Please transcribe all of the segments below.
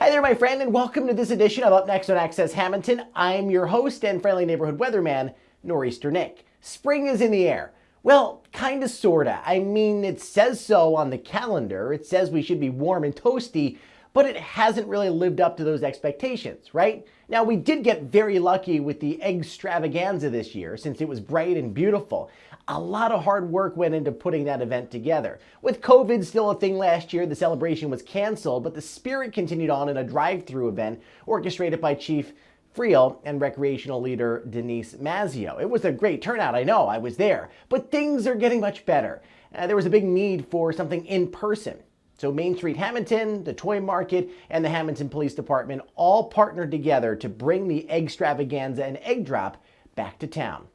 Hi there, my friend, and welcome to this edition of Up Next on Access Hammonton. I'm your host and friendly neighborhood weatherman, NorEasterNick. Spring is in the air. Well, kinda sorta. I mean, it says so on the calendar. It says we should be warm and toasty, but it hasn't really lived up to those expectations, right? Now, we did get very lucky with the Extravaganza this year since it was bright and beautiful. A lot of hard work went into putting that event together. With COVID still a thing last year, the celebration was canceled, but the spirit continued on in a drive-through event orchestrated by Chief Friel and recreational leader Denise Mazzio. It was a great turnout, I know, I was there, but things are getting much better. There was a big need for something in person. So Main Street Hammonton, the Toy Market, and the Hammonton Police Department all partnered together to bring the Extravaganza and Egg Drop back to town.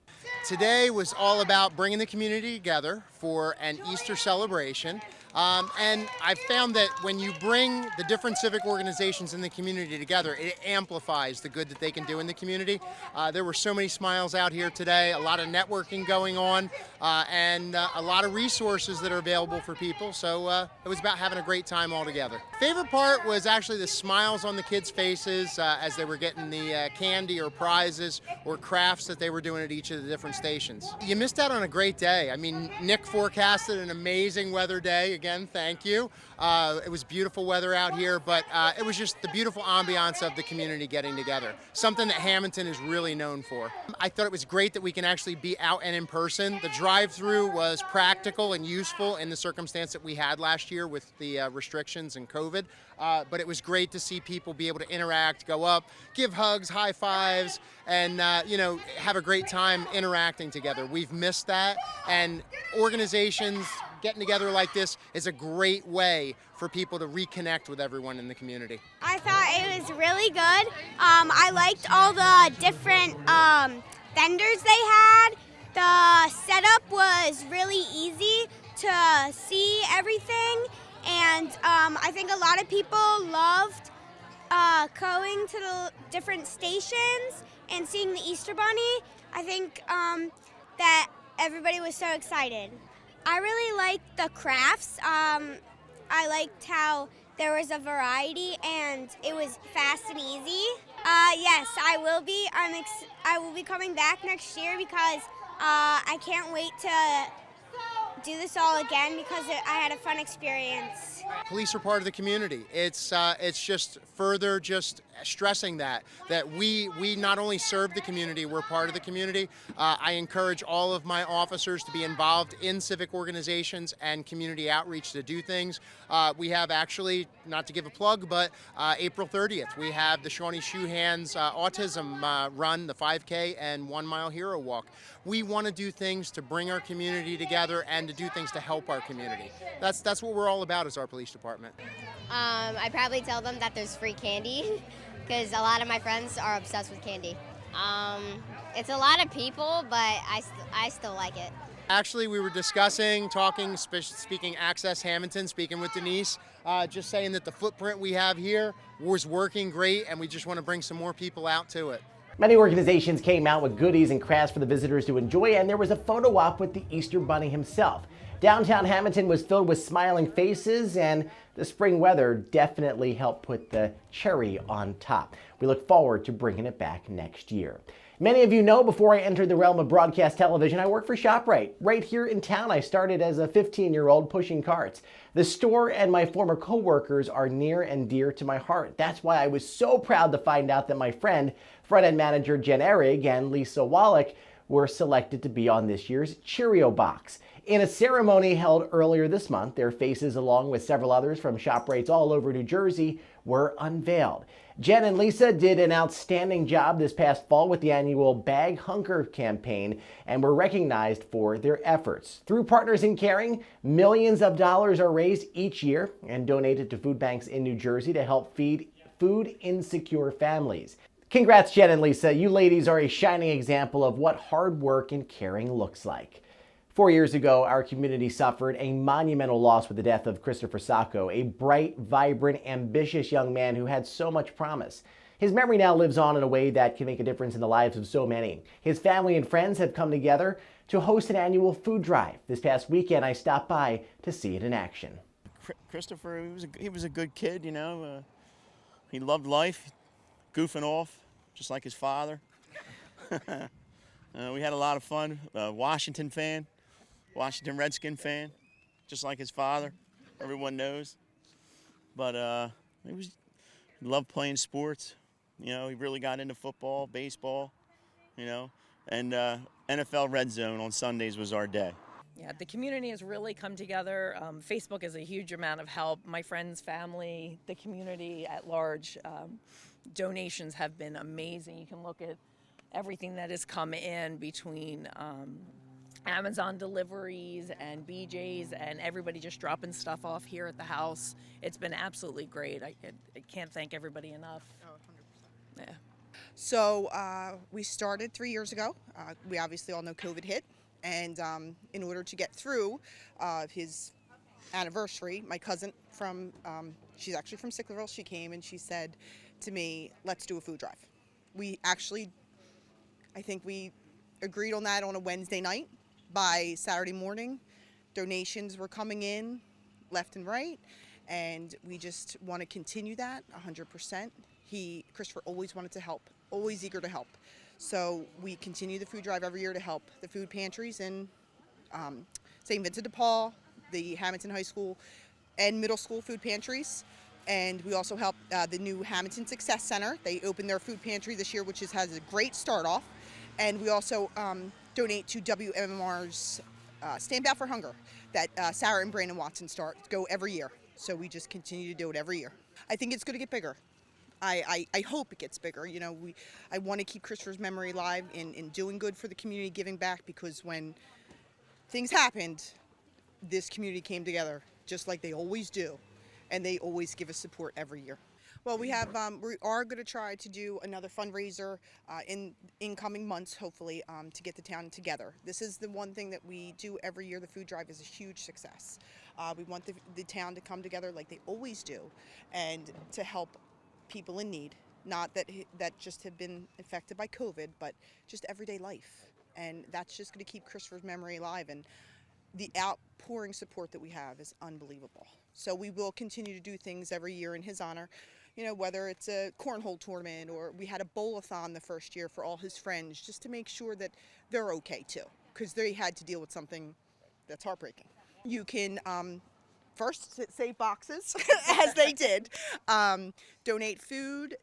Today was all about bringing the community together for an Easter celebration. And I found that when you bring the different civic organizations in the community together, it amplifies the good that they can do in the community. There were so many smiles out here today, a lot of networking going on, and a lot of resources that are available for people. So it was about having a great time all together. Favorite part was actually the smiles on the kids' faces as they were getting the candy or prizes or crafts that they were doing at each of the different stations. You missed out on a great day. I mean, Nick forecasted an amazing weather day. Again, thank you. It was beautiful weather out here, but it was just the beautiful ambiance of the community getting together, something that Hammonton is really known for. I thought it was great that we can actually be out and in person. The drive-through was practical and useful in the circumstance that we had last year with the restrictions and COVID, but it was great to see people be able to interact, go up, give hugs, high fives, and have a great time interacting together. We've missed that, and organizations getting together like this is a great way for people to reconnect with everyone in the community. I thought it was really good. I liked all the different vendors they had. The setup was really easy to see everything, and I think a lot of people loved going to the different stations and seeing the Easter Bunny. I think that everybody was so excited. I really liked the crafts. I liked how there was a variety and it was fast and easy. Yes, I will be. I will be coming back next year because I can't wait to do this all again because I had a fun experience. Police are part of the community. It's just further just stressing that we not only serve the community, we're part of the community. I encourage all of my officers to be involved in civic organizations and community outreach to do things. We have actually, not to give a plug, but April 30th, we have the Shawnee Shoehands Autism Run, the 5K and 1 Mile Hero Walk. We want to do things to bring our community together and to do things to help our community. That's what we're all about as our police department. I probably tell them that there's free candy because a lot of my friends are obsessed with candy. It's a lot of people, but I still like it. Actually, we were discussing, talking, speaking Access Hammonton, speaking with Denise, just saying that the footprint we have here was working great, and we just want to bring some more people out to it. Many organizations came out with goodies and crafts for the visitors to enjoy, and there was a photo op with the Easter Bunny himself. Downtown Hammonton was filled with smiling faces, and the spring weather definitely helped put the cherry on top. We look forward to bringing it back next year. Many of you know, before I entered the realm of broadcast television, I worked for ShopRite. Right here in town, I started as a 15-year-old pushing carts. The store and my former co-workers are near and dear to my heart. That's why I was so proud to find out that my friend, front-end manager Jen Ehrig and Lisa Wallach were selected to be on this year's Cheerio box. In a ceremony held earlier this month, their faces, along with several others from ShopRites all over New Jersey, were unveiled. Jen and Lisa did an outstanding job this past fall with the annual Bag Hunker campaign and were recognized for their efforts. Through Partners in Caring, millions of dollars are raised each year and donated to food banks in New Jersey to help feed food insecure families. Congrats, Jen and Lisa. You ladies are a shining example of what hard work and caring looks like. 4 years ago, our community suffered a monumental loss with the death of Christopher Sacco, a bright, vibrant, ambitious young man who had so much promise. His memory now lives on in a way that can make a difference in the lives of so many. His family and friends have come together to host an annual food drive. This past weekend, I stopped by to see it in action. Christopher, he was a good kid, you know. He loved life, goofing off, just like his father. We had a lot of fun. Washington fan, Washington Redskin fan, just like his father. Everyone knows. But he loved playing sports. He really got into football, baseball, and NFL Red Zone on Sundays was our day. Yeah, the community has really come together. Facebook is a huge amount of help. My friends, family, the community at large, donations have been amazing. You can look at everything that has come in between Amazon deliveries and BJ's and everybody just dropping stuff off here at the house. It's been absolutely great. I can't thank everybody enough. Oh, 100%. Yeah. So we started 3 years ago. We obviously all know COVID hit. And in order to get through his anniversary, my cousin she's actually from Sicklerville, she came and she said to me, let's do a food drive. I think we agreed on that on a Wednesday night. By Saturday morning, donations were coming in left and right, and we just want to continue that 100%. Christopher always wanted to help, always eager to help. So we continue the food drive every year to help the food pantries in St. Vincent de Paul, the Hammonton High School and middle school food pantries. And we also help the new Hammonton Success Center. They opened their food pantry this year, which has a great start off. And we also donate to WMMR's Stand Out for Hunger that Sarah and Brandon Watson go every year. So we just continue to do it every year. I think it's going to get bigger. I hope it gets bigger. I want to keep Christopher's memory alive in doing good for the community, giving back, because when things happened, this community came together just like they always do, and they always give us support every year. Well, we are going to try to do another fundraiser in incoming months, hopefully, to get the town together. This is the one thing that we do every year. The food drive is a huge success. We want the town to come together like they always do, and to help people in need, not that just have been affected by COVID, but just everyday life. And that's just going to keep Christopher's memory alive, and the outpouring support that we have is unbelievable. So we will continue to do things every year in his honor, whether it's a cornhole tournament, or we had a bowl-a-thon the first year for all his friends, just to make sure that they're okay too, because they had to deal with something that's heartbreaking. You can first save boxes, as they did, donate food.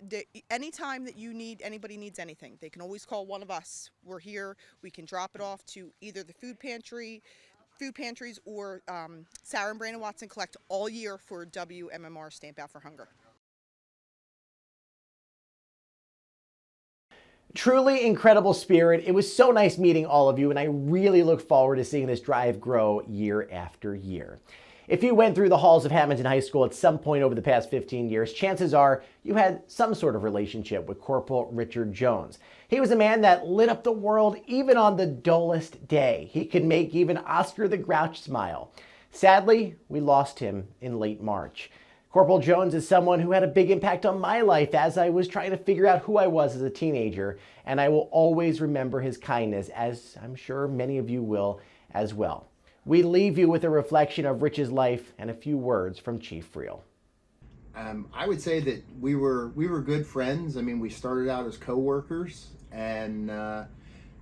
Anytime that anybody needs anything, they can always call one of us. We're here. We can drop it off to either the food pantries, or Sarah and Brandon Watson collect all year for WMMR Stamp Out for Hunger. Truly incredible spirit. It was so nice meeting all of you, and I really look forward to seeing this drive grow year after year. If you went through the halls of Hammonton High School at some point over the past 15 years, chances are you had some sort of relationship with Corporal Richard Jones. He was a man that lit up the world even on the dullest day. He could make even Oscar the Grouch smile. Sadly, we lost him in late March. Corporal Jones is someone who had a big impact on my life as I was trying to figure out who I was as a teenager, and I will always remember his kindness, as I'm sure many of you will as well. We leave you with a reflection of Rich's life and a few words from Chief Friel. I would say that we were good friends. I mean, we started out as co-workers, and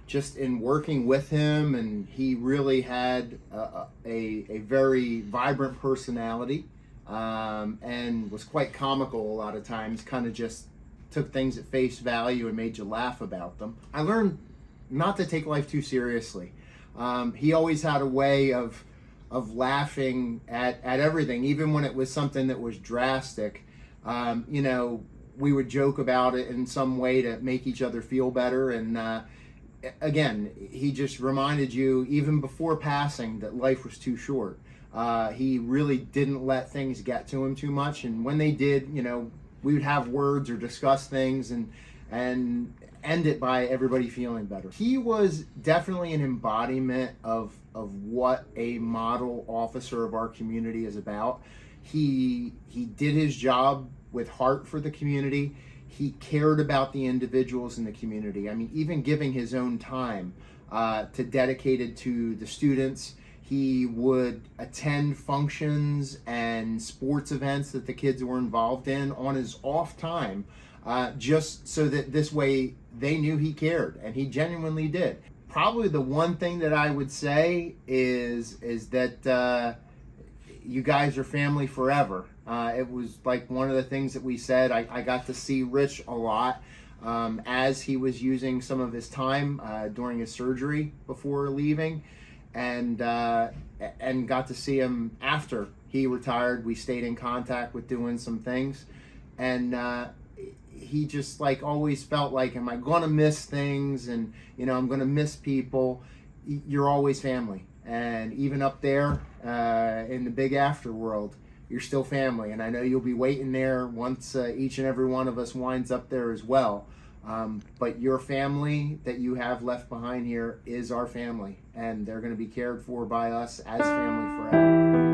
just in working with him, and he really had a very vibrant personality, and was quite comical a lot of times, kind of just took things at face value and made you laugh about them. I learned not to take life too seriously. He always had a way of laughing at everything, even when it was something that was drastic. We would joke about it in some way to make each other feel better. And again, he just reminded you, even before passing, that life was too short. He really didn't let things get to him too much. And when they did, we would have words or discuss things and end it by everybody feeling better. He was definitely an embodiment of what a model officer of our community is about. He did his job with heart for the community. He cared about the individuals in the community. I mean, even giving his own time to dedicated to the students. He would attend functions and sports events that the kids were involved in on his off time, just so that this way they knew he cared, and he genuinely did. Probably the one thing that I would say is that you guys are family forever. It was like one of the things that we said. I got to see Rich a lot as he was using some of his time during his surgery before leaving, and got to see him after he retired. We stayed in contact with doing some things, and he just like always felt like, am I going to miss things? And I'm going to miss people. You're always family, and even up there in the big afterworld, you're still family. And I know you'll be waiting there once each and every one of us winds up there as well. But your family that you have left behind here is our family, and they're going to be cared for by us as family forever.